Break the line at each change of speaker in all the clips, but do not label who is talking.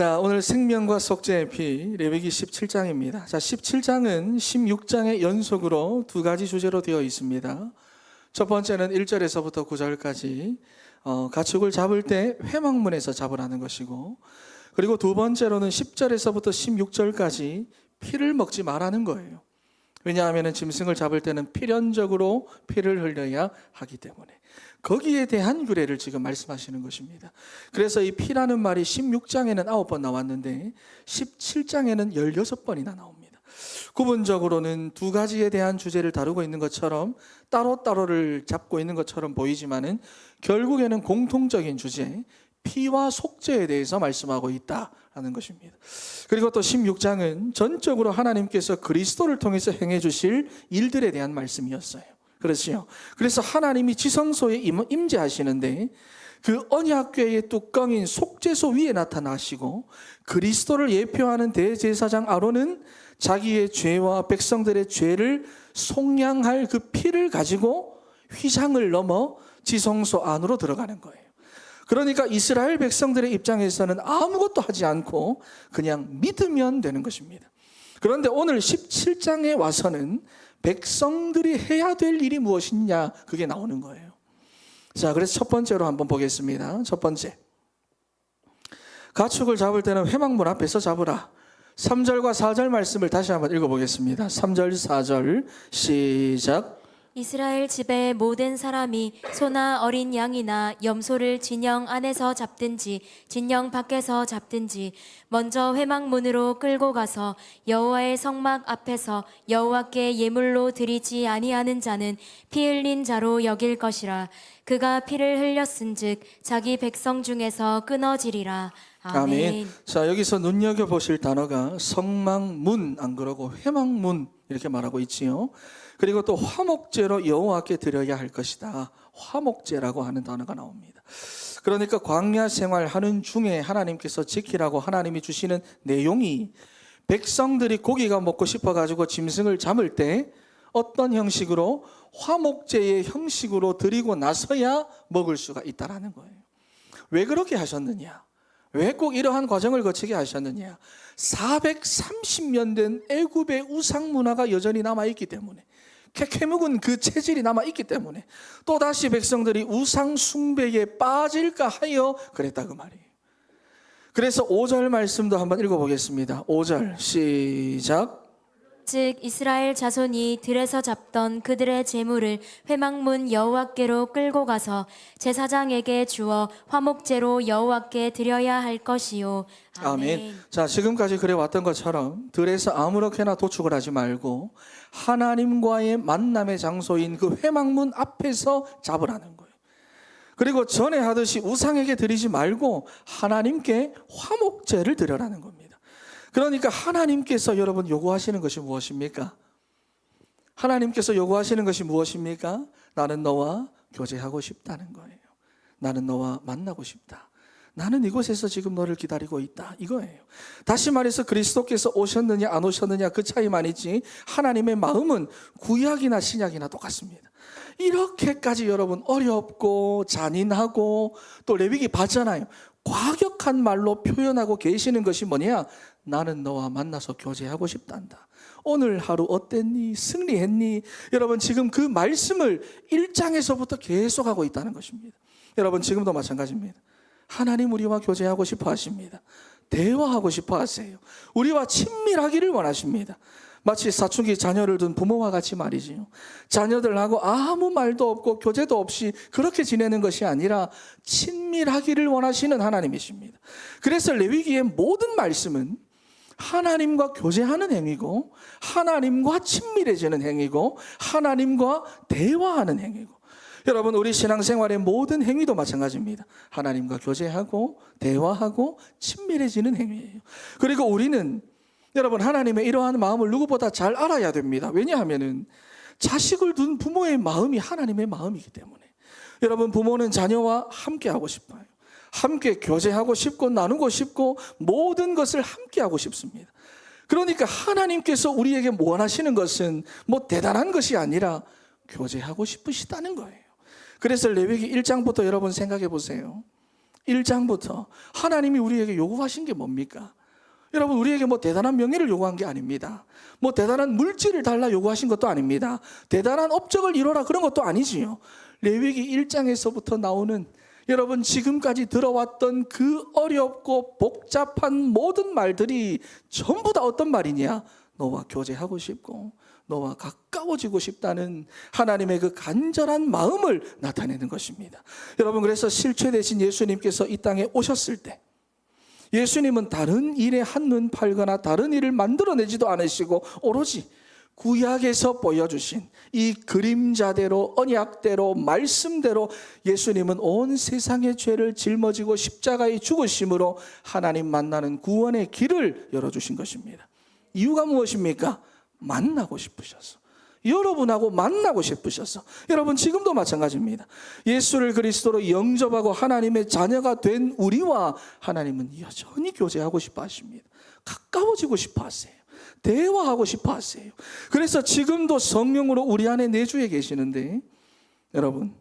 자, 오늘 생명과 속죄의 피, 레위기 17장입니다. 자, 17장은 16장의 연속으로 두 가지 주제로 되어 있습니다. 첫 번째는 1절에서부터 9절까지 가축을 잡을 때 회막문에서 잡으라는 것이고, 그리고 두 번째로는 10절에서부터 16절까지 피를 먹지 말라는 거예요. 왜냐하면 짐승을 잡을 때는 필연적으로 피를 흘려야 하기 때문에 거기에 대한 규례를 지금 말씀하시는 것입니다. 그래서 이 피라는 말이 16장에는 9번 나왔는데 17장에는 16번이나 나옵니다. 구분적으로는 두 가지에 대한 주제를 다루고 있는 것처럼 따로따로를 잡고 있는 것처럼 보이지만은 결국에는 공통적인 주제, 피와 속죄에 대해서 말씀하고 있다라는 것입니다. 그리고 또 16장은 전적으로 하나님께서 그리스도를 통해서 행해 주실 일들에 대한 말씀이었어요. 그렇지요. 그래서 하나님이 지성소에 임재하시는데 그 언약궤의 뚜껑인 속죄소 위에 나타나시고, 그리스도를 예표하는 대제사장 아론은 자기의 죄와 백성들의 죄를 속량할 그 피를 가지고 휘장을 넘어 지성소 안으로 들어가는 거예요. 그러니까 이스라엘 백성들의 입장에서는 아무것도 하지 않고 그냥 믿으면 되는 것입니다. 그런데 오늘 17장에 와서는 백성들이 해야 될 일이 무엇이냐, 그게 나오는 거예요. 자, 그래서 첫 번째로 한번 보겠습니다. 첫 번째, 가축을 잡을 때는 회막문 앞에서 잡으라. 3절과 4절 말씀을 다시 한번 읽어보겠습니다. 3절 4절 시작.
이스라엘 집의 모든 사람이 소나 어린 양이나 염소를 진영 안에서 잡든지 진영 밖에서 잡든지 먼저 회막문으로 끌고 가서 여호와의 성막 앞에서 여호와께 예물로 드리지 아니하는 자는 피 흘린 자로 여길 것이라. 그가 피를 흘렸은즉 자기 백성 중에서 끊어지리라. 아멘.
자, 여기서 눈여겨보실 단어가 성막문, 안 그러고 회막문 이렇게 말하고 있지요. 그리고 또 화목제로 여호와께 드려야 할 것이다. 화목제라고 하는 단어가 나옵니다. 그러니까 광야 생활하는 중에 하나님께서 지키라고 하나님이 주시는 내용이, 백성들이 고기가 먹고 싶어가지고 짐승을 잡을 때 어떤 형식으로, 화목제의 형식으로 드리고 나서야 먹을 수가 있다라는 거예요. 왜 그렇게 하셨느냐? 왜 꼭 이러한 과정을 거치게 하셨느냐? 430년 된 애굽의 우상 문화가 여전히 남아있기 때문에, 캐캐묵은 그 체질이 남아있기 때문에 또다시 백성들이 우상 숭배에 빠질까 하여 그랬다, 그 말이에요. 그래서 5절 말씀도 한번 읽어보겠습니다. 5절 시작.
즉 이스라엘 자손이 들에서 잡던 그들의 제물을 회막문 여호와께로 끌고 가서 제사장에게 주어 화목제로 여호와께 드려야 할 것이요.
아멘. 자, 지금까지 그래 왔던 것처럼 들에서 아무렇게나 도축을 하지 말고 하나님과의 만남의 장소인 그 회막문 앞에서 잡으라는 거예요. 그리고 전에 하듯이 우상에게 드리지 말고 하나님께 화목제를 드려라는 겁니다. 그러니까 하나님께서 여러분 요구하시는 것이 무엇입니까? 하나님께서 요구하시는 것이 무엇입니까? 나는 너와 교제하고 싶다는 거예요. 나는 너와 만나고 싶다. 나는 이곳에서 지금 너를 기다리고 있다, 이거예요. 다시 말해서 그리스도께서 오셨느냐 안 오셨느냐 그 차이만 있지 하나님의 마음은 구약이나 신약이나 똑같습니다. 이렇게까지 여러분 어렵고 잔인하고, 또 레위기 봤잖아요. 과격한 말로 표현하고 계시는 것이 뭐냐? 나는 너와 만나서 교제하고 싶단다. 오늘 하루 어땠니? 승리했니? 여러분 지금 그 말씀을 1장에서부터 계속하고 있다는 것입니다. 여러분 지금도 마찬가지입니다. 하나님 우리와 교제하고 싶어 하십니다. 대화하고 싶어 하세요. 우리와 친밀하기를 원하십니다. 마치 사춘기 자녀를 둔 부모와 같이 말이지요. 자녀들하고 아무 말도 없고 교제도 없이 그렇게 지내는 것이 아니라 친밀하기를 원하시는 하나님이십니다. 그래서 레위기의 모든 말씀은 하나님과 교제하는 행위고, 하나님과 친밀해지는 행위고, 하나님과 대화하는 행위고, 여러분 우리 신앙생활의 모든 행위도 마찬가지입니다. 하나님과 교제하고 대화하고 친밀해지는 행위예요. 그리고 우리는 여러분 하나님의 이러한 마음을 누구보다 잘 알아야 됩니다. 왜냐하면 자식을 둔 부모의 마음이 하나님의 마음이기 때문에. 여러분 부모는 자녀와 함께 하고 싶어요. 함께 교제하고 싶고 나누고 싶고 모든 것을 함께 하고 싶습니다. 그러니까 하나님께서 우리에게 원하시는 것은 뭐 대단한 것이 아니라 교제하고 싶으시다는 거예요. 그래서 레위기 1장부터 여러분 생각해 보세요. 1장부터 하나님이 우리에게 요구하신 게 뭡니까? 여러분, 우리에게 뭐 대단한 명예를 요구한 게 아닙니다. 뭐 대단한 물질을 달라 요구하신 것도 아닙니다. 대단한 업적을 이뤄라 그런 것도 아니지요. 레위기 1장에서부터 나오는 여러분 지금까지 들어왔던 그 어렵고 복잡한 모든 말들이 전부 다 어떤 말이냐? 너와 교제하고 싶고 너와 가까워지고 싶다는 하나님의 그 간절한 마음을 나타내는 것입니다. 여러분, 그래서 실체 되신 예수님께서 이 땅에 오셨을 때 예수님은 다른 일에 한눈 팔거나 다른 일을 만들어내지도 않으시고 오로지 구약에서 보여주신 이 그림자대로 언약대로 말씀대로 예수님은 온 세상의 죄를 짊어지고 십자가에 죽으심으로 하나님 만나는 구원의 길을 열어주신 것입니다. 이유가 무엇입니까? 만나고 싶으셔서, 여러분하고 만나고 싶으셔서. 여러분, 지금도 마찬가지입니다. 예수를 그리스도로 영접하고 하나님의 자녀가 된 우리와 하나님은 여전히 교제하고 싶어 하십니다. 가까워지고 싶어 하세요. 대화하고 싶어 하세요. 그래서 지금도 성령으로 우리 안에 내주에 계시는데 여러분,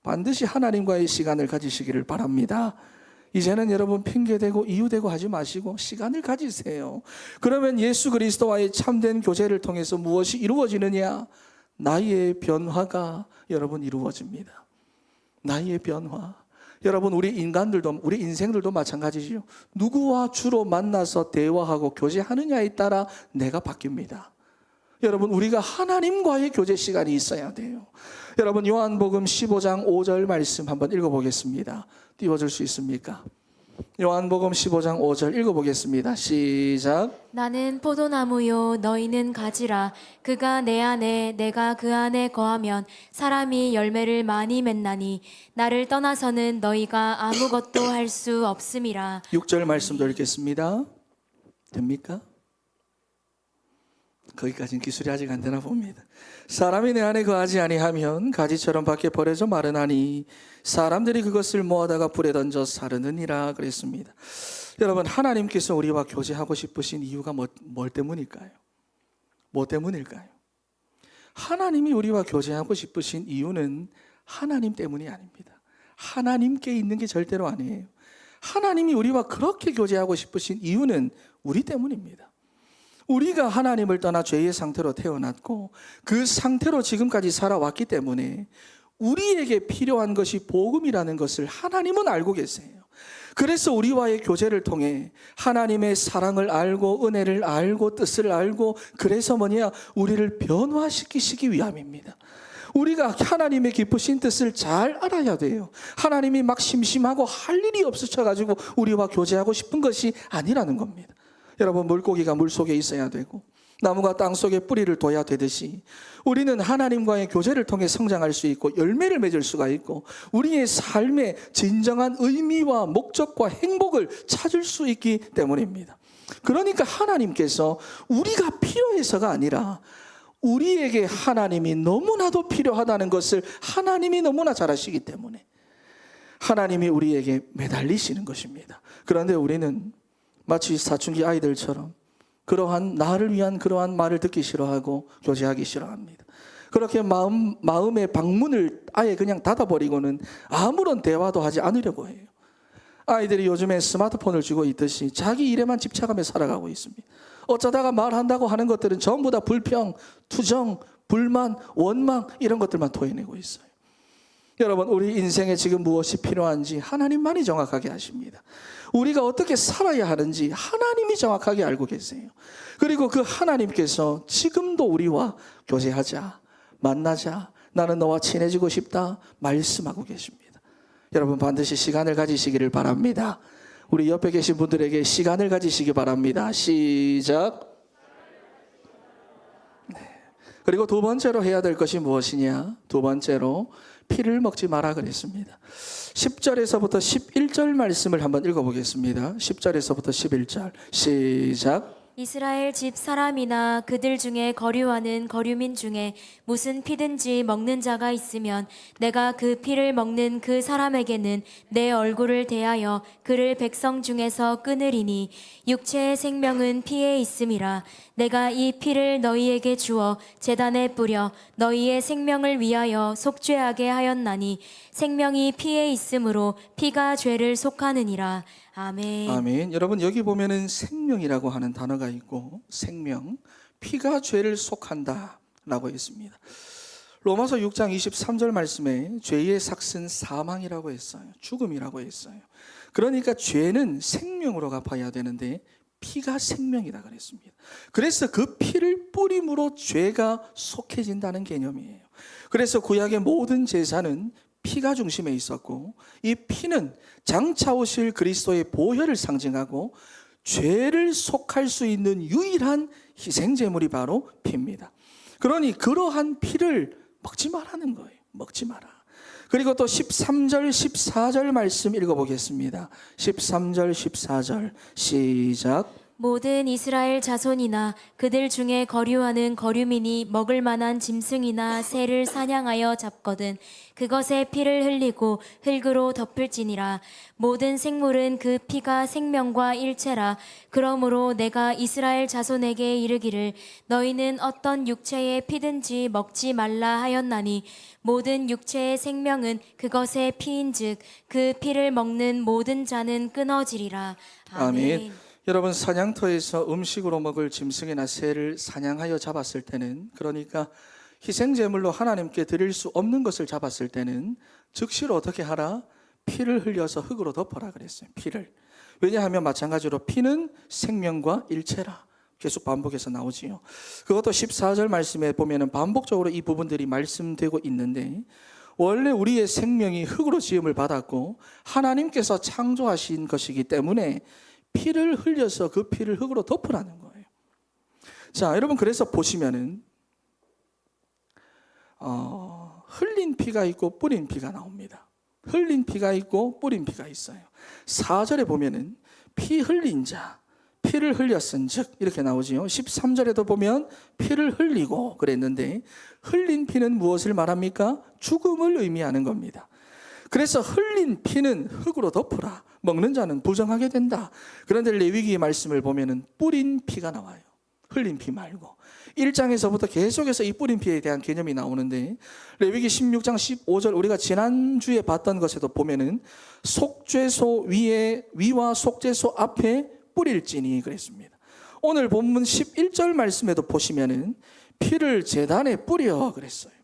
반드시 하나님과의 시간을 가지시기를 바랍니다. 이제는 여러분 핑계대고 이유대고 하지 마시고 시간을 가지세요. 그러면 예수 그리스도와의 참된 교제를 통해서 무엇이 이루어지느냐? 나의 변화가 여러분 이루어집니다. 나의 변화. 여러분, 우리 인간들도, 우리 인생들도 마찬가지죠. 누구와 주로 만나서 대화하고 교제하느냐에 따라 내가 바뀝니다. 여러분, 우리가 하나님과의 교제 시간이 있어야 돼요. 여러분, 요한복음 15장 5절 말씀 한번 읽어보겠습니다. 띄워줄 수 있습니까? 요한복음 15장 5절 읽어보겠습니다. 시작.
나는 포도나무요 너희는 가지라. 그가 내 안에 내가 그 안에 거하면 사람이 열매를 많이 맺나니 나를 떠나서는 너희가 아무것도 할 수 없음이라.
6절 말씀도 읽겠습니다. 됩니까? 거기까지는 기술이 아직 안 되나 봅니다. 사람이 내 안에 거하지 아니하면 가지처럼 밖에 버려져 마르나니 사람들이 그것을 모아다가 불에 던져 사르느니라 그랬습니다. 여러분, 하나님께서 우리와 교제하고 싶으신 이유가 뭘 때문일까요? 뭐 때문일까요? 하나님이 우리와 교제하고 싶으신 이유는 하나님 때문이 아닙니다. 하나님께 있는 게 절대로 아니에요. 하나님이 우리와 그렇게 교제하고 싶으신 이유는 우리 때문입니다. 우리가 하나님을 떠나 죄의 상태로 태어났고 그 상태로 지금까지 살아왔기 때문에 우리에게 필요한 것이 복음이라는 것을 하나님은 알고 계세요. 그래서 우리와의 교제를 통해 하나님의 사랑을 알고 은혜를 알고 뜻을 알고, 그래서 뭐냐? 우리를 변화시키시기 위함입니다. 우리가 하나님의 깊으신 뜻을 잘 알아야 돼요. 하나님이 막 심심하고 할 일이 없으셔가지고 우리와 교제하고 싶은 것이 아니라는 겁니다. 여러분, 물고기가 물속에 있어야 되고 나무가 땅속에 뿌리를 둬야 되듯이 우리는 하나님과의 교제를 통해 성장할 수 있고 열매를 맺을 수가 있고 우리의 삶의 진정한 의미와 목적과 행복을 찾을 수 있기 때문입니다. 그러니까 하나님께서 우리가 필요해서가 아니라 우리에게 하나님이 너무나도 필요하다는 것을 하나님이 너무나 잘 아시기 때문에 하나님이 우리에게 매달리시는 것입니다. 그런데 우리는 마치 사춘기 아이들처럼 그러한 나를 위한 그러한 말을 듣기 싫어하고 교제하기 싫어합니다. 그렇게 마음의 방문을 아예 그냥 닫아버리고는 아무런 대화도 하지 않으려고 해요. 아이들이 요즘에 스마트폰을 쥐고 있듯이 자기 일에만 집착하며 살아가고 있습니다. 어쩌다가 말한다고 하는 것들은 전부 다 불평, 투정, 불만, 원망 이런 것들만 토해내고 있어요. 여러분, 우리 인생에 지금 무엇이 필요한지 하나님만이 정확하게 아십니다. 우리가 어떻게 살아야 하는지 하나님이 정확하게 알고 계세요. 그리고 그 하나님께서 지금도 우리와 교제하자, 만나자, 나는 너와 친해지고 싶다 말씀하고 계십니다. 여러분, 반드시 시간을 가지시기를 바랍니다. 우리 옆에 계신 분들에게 시간을 가지시기 바랍니다. 시작. 네. 그리고 두 번째로 해야 될 것이 무엇이냐? 두 번째로 피를 먹지 마라 그랬습니다. 10절에서부터 11절 말씀을 한번 읽어보겠습니다. 10절에서부터 11절 시작.
이스라엘 집 사람이나 그들 중에 거류하는 거류민 중에 무슨 피든지 먹는 자가 있으면 내가 그 피를 먹는 그 사람에게는 내 얼굴을 대하여 그를 백성 중에서 끊으리니 육체의 생명은 피에 있음이라. 내가 이 피를 너희에게 주어 제단에 뿌려 너희의 생명을 위하여 속죄하게 하였나니 생명이 피에 있으므로 피가 죄를 속하느니라. 아멘.
아멘. 여러분 여기 보면은 생명이라고 하는 단어가 있고 생명, 피가 죄를 속한다라고 했습니다. 로마서 6장 23절 말씀에 죄의 삭은 사망이라고 했어요. 죽음이라고 했어요. 그러니까 죄는 생명으로 갚아야 되는데 피가 생명이다 그랬습니다. 그래서 그 피를 뿌림으로 죄가 속해진다는 개념이에요. 그래서 구약의 모든 제사는 피가 중심에 있었고 이 피는 장차 오실 그리스도의 보혈을 상징하고 죄를 속할 수 있는 유일한 희생제물이 바로 피입니다. 그러니 그러한 피를 먹지 말라는 거예요. 먹지 마라. 그리고 또 13절 14절 말씀 읽어보겠습니다. 13절 14절 시작.
모든 이스라엘 자손이나 그들 중에 거류하는 거류민이 먹을 만한 짐승이나 새를 사냥하여 잡거든 그것의 피를 흘리고 흙으로 덮을지니라. 모든 생물은 그 피가 생명과 일체라. 그러므로 내가 이스라엘 자손에게 이르기를 너희는 어떤 육체의 피든지 먹지 말라 하였나니 모든 육체의 생명은 그것의 피인즉 그 피를 먹는 모든 자는 끊어지리라.
아멘. 여러분 사냥터에서 음식으로 먹을 짐승이나 새를 사냥하여 잡았을 때는, 그러니까 희생제물로 하나님께 드릴 수 없는 것을 잡았을 때는 즉시로 어떻게 하라? 피를 흘려서 흙으로 덮어라 그랬어요. 피를. 왜냐하면 마찬가지로 피는 생명과 일체라 계속 반복해서 나오지요. 그것도 14절 말씀에 보면은 반복적으로 이 부분들이 말씀되고 있는데, 원래 우리의 생명이 흙으로 지음을 받았고 하나님께서 창조하신 것이기 때문에 피를 흘려서 그 피를 흙으로 덮으라는 거예요. 자, 여러분 그래서 보시면은 흘린 피가 있고 뿌린 피가 나옵니다. 흘린 피가 있고 뿌린 피가 있어요. 4절에 보면은 피 흘린 자, 피를 흘렸은즉 이렇게 나오지요. 13절에도 보면 피를 흘리고 그랬는데 흘린 피는 무엇을 말합니까? 죽음을 의미하는 겁니다. 그래서 흘린 피는 흙으로 덮으라. 먹는 자는 부정하게 된다. 그런데 레위기의 말씀을 보면은 뿌린 피가 나와요. 흘린 피 말고 1장에서부터 계속해서 이 뿌린 피에 대한 개념이 나오는데, 레위기 16장 15절 우리가 지난주에 봤던 것에도 보면은 속죄소 위와 속죄소 앞에 뿌릴지니 그랬습니다. 오늘 본문 11절 말씀에도 보시면은 피를 제단에 뿌려 그랬어요.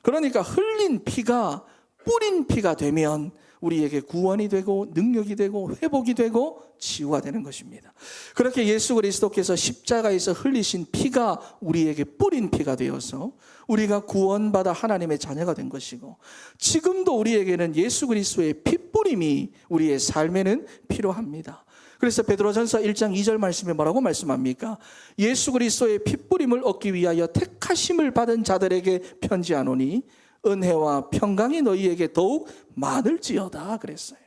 그러니까 흘린 피가 뿌린 피가 되면 우리에게 구원이 되고 능력이 되고 회복이 되고 치유가 되는 것입니다. 그렇게 예수 그리스도께서 십자가에서 흘리신 피가 우리에게 뿌린 피가 되어서 우리가 구원받아 하나님의 자녀가 된 것이고, 지금도 우리에게는 예수 그리스도의 피뿌림이 우리의 삶에는 필요합니다. 그래서 베드로전서 1장 2절 말씀에 뭐라고 말씀합니까? 예수 그리스도의 피뿌림을 얻기 위하여 택하심을 받은 자들에게 편지하노니 은혜와 평강이 너희에게 더욱 많을지어다 그랬어요.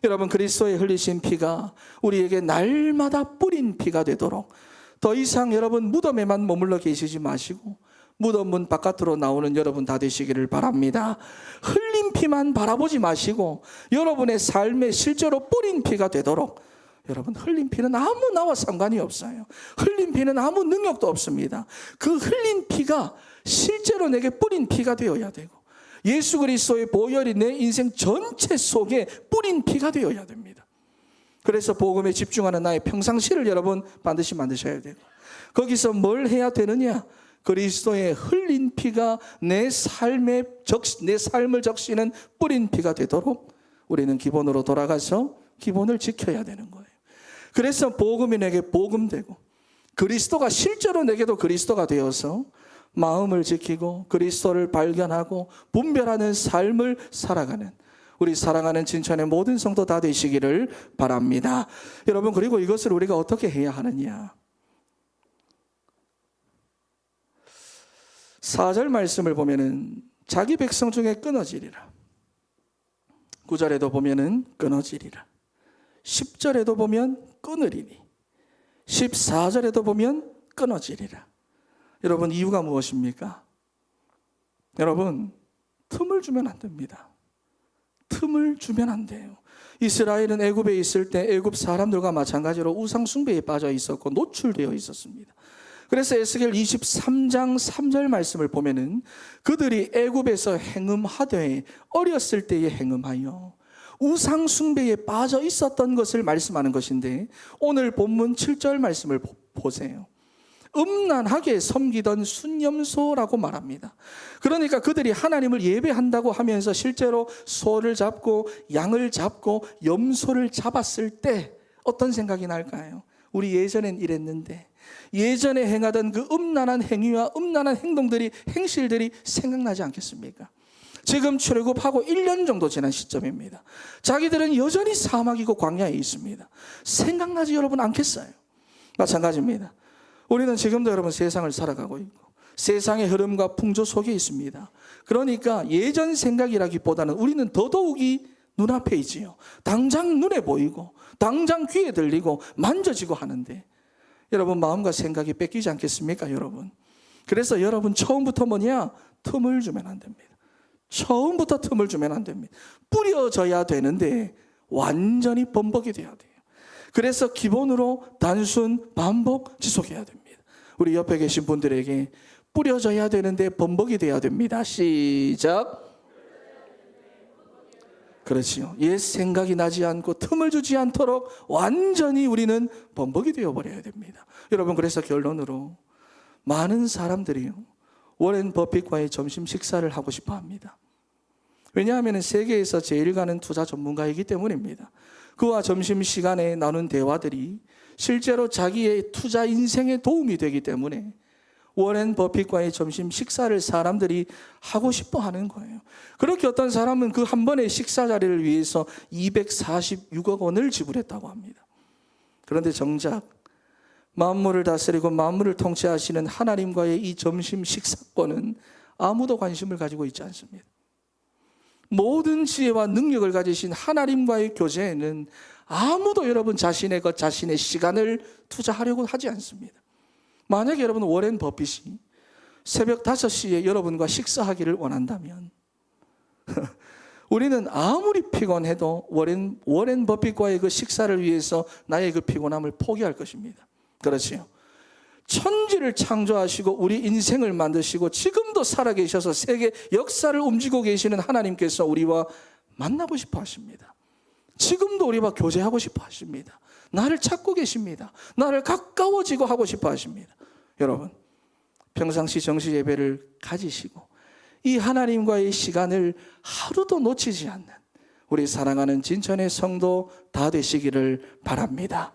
여러분 그리스도의 흘리신 피가 우리에게 날마다 뿌린 피가 되도록, 더 이상 여러분 무덤에만 머물러 계시지 마시고 무덤 문 바깥으로 나오는 여러분 다 되시기를 바랍니다. 흘린 피만 바라보지 마시고 여러분의 삶에 실제로 뿌린 피가 되도록, 여러분 흘린 피는 아무 나와 상관이 없어요. 흘린 피는 아무 능력도 없습니다. 그 흘린 피가 실제로 내게 뿌린 피가 되어야 되고 예수 그리스도의 보혈이 내 인생 전체 속에 뿌린 피가 되어야 됩니다. 그래서 복음에 집중하는 나의 평상시를 여러분 반드시 만드셔야 되고, 거기서 뭘 해야 되느냐? 그리스도의 흘린 피가 내 삶을 적시는 뿌린 피가 되도록 우리는 기본으로 돌아가서 기본을 지켜야 되는 거예요. 그래서 복음이 내게 복음되고 그리스도가 실제로 내게도 그리스도가 되어서 마음을 지키고 그리스도를 발견하고 분별하는 삶을 살아가는 우리 사랑하는 진천의 모든 성도 다 되시기를 바랍니다. 여러분 그리고 이것을 우리가 어떻게 해야 하느냐? 4절 말씀을 보면은 자기 백성 중에 끊어지리라. 9절에도 보면은 끊어지리라. 10절에도 보면 끊으리니, 14절에도 보면 끊어지리라. 여러분, 이유가 무엇입니까? 여러분, 틈을 주면 안 됩니다. 틈을 주면 안 돼요. 이스라엘은 애굽에 있을 때 애굽 사람들과 마찬가지로 우상 숭배에 빠져 있었고 노출되어 있었습니다. 그래서 에스겔 23장 3절 말씀을 보면은 그들이 애굽에서 행음하되 어렸을 때에 행음하여 우상 숭배에 빠져 있었던 것을 말씀하는 것인데, 오늘 본문 7절 말씀을 보세요. 음란하게 섬기던 순염소라고 말합니다. 그러니까 그들이 하나님을 예배한다고 하면서 실제로 소를 잡고 양을 잡고 염소를 잡았을 때 어떤 생각이 날까요? 우리 예전엔 이랬는데, 예전에 행하던 그 음란한 행위와 음란한 행동들이, 행실들이 생각나지 않겠습니까? 지금 출애굽하고 1년 정도 지난 시점입니다. 자기들은 여전히 사막이고 광야에 있습니다. 생각나지 여러분 않겠어요? 마찬가지입니다. 우리는 지금도 여러분 세상을 살아가고 있고 세상의 흐름과 풍조 속에 있습니다. 그러니까 예전 생각이라기보다는 우리는 더더욱이 눈앞에 있지요. 당장 눈에 보이고 당장 귀에 들리고 만져지고 하는데, 여러분 마음과 생각이 뺏기지 않겠습니까 여러분? 그래서 여러분 처음부터 뭐냐? 틈을 주면 안 됩니다. 처음부터 틈을 주면 안 됩니다. 뿌려져야 되는데 완전히 범벅이 돼야 돼요. 그래서 기본으로 단순 반복 지속해야 됩니다. 우리 옆에 계신 분들에게 뿌려져야 되는데 범벅이 돼야 됩니다. 시작. 그렇지요. 옛 생각이 나지 않고 틈을 주지 않도록 완전히 우리는 범벅이 되어버려야 됩니다. 여러분, 그래서 결론으로 많은 사람들이요, 워렌 버핏과의 점심 식사를 하고 싶어 합니다. 왜냐하면 세계에서 제일 가는 투자 전문가이기 때문입니다. 그와 점심 시간에 나눈 대화들이 실제로 자기의 투자 인생에 도움이 되기 때문에 워렌 버핏과의 점심 식사를 사람들이 하고 싶어 하는 거예요. 그렇게 어떤 사람은 그 한 번의 식사 자리를 위해서 246억 원을 지불했다고 합니다. 그런데 정작 만물을 다스리고 만물을 통치하시는 하나님과의 이 점심 식사권은 아무도 관심을 가지고 있지 않습니다. 모든 지혜와 능력을 가지신 하나님과의 교제에는 아무도 여러분 자신의 시간을 투자하려고 하지 않습니다. 만약에 여러분 워렌 버핏이 새벽 5시에 여러분과 식사하기를 원한다면 우리는 아무리 피곤해도 워렌 버핏과의 그 식사를 위해서 나의 그 피곤함을 포기할 것입니다. 그렇지요. 천지를 창조하시고 우리 인생을 만드시고 지금도 살아계셔서 세계 역사를 움직이고 계시는 하나님께서 우리와 만나고 싶어 하십니다. 지금도 우리와 교제하고 싶어 하십니다. 나를 찾고 계십니다. 나를 가까워지고 하고 싶어 하십니다. 여러분, 평상시 정시 예배를 가지시고 이 하나님과의 시간을 하루도 놓치지 않는 우리 사랑하는 진천의 성도 다 되시기를 바랍니다.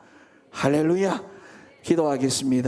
할렐루야. 기도하겠습니다.